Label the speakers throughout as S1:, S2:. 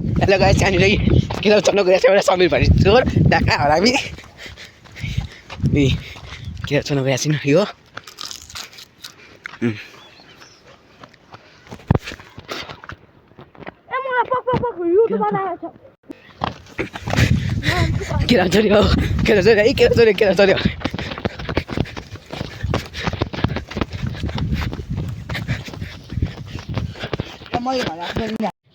S1: hello guys यहाँनिर किन चल्न गइरहेको छ एउटा समीर भन्ने चोर ढाका हरामी किन चल्न गइरहेको छैन यो किन चल्यो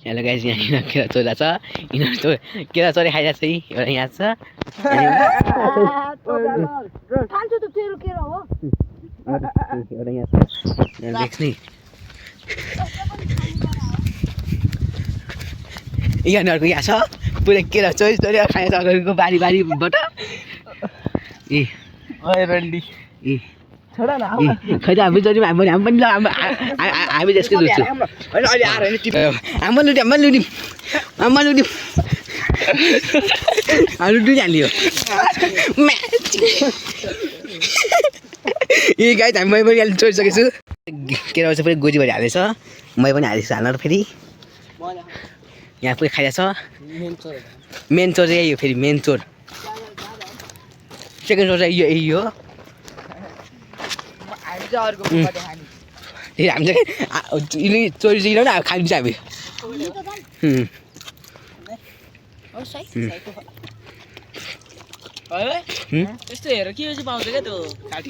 S1: हेलो गाइस यहाँ केरा चोला छ यिनीहरू त केरा चोरी खाइरहेको छ एउटा यहाँ छ एउटा यहाँ देख्ने यिनीहरूको यहाँ छ पुरै केरा चोरी खाइरहेको छ अगाडिको बारीबाट ए
S2: रन्डी
S1: ए खै त हामी जति हामी त्यसकै जोड्छु लुटी हाल्यो ए गाई हामी मै पनि अहिले चोरिसकेको छु केरा चाहिँ पुरै गोजीभरि हालेछ मै पनि हालेको छु हाल्न र फेरि यहाँ पुरै खाइरहेछ मेन चोर चाहिँ यही हो फेरि मेन चोर सेकेन्ड चोर चाहिँ यही हो हामी चाहिँ चोरी चाहिँ न खान्छ हामी
S2: यस्तो हेर के पाउँछ क्या त्यो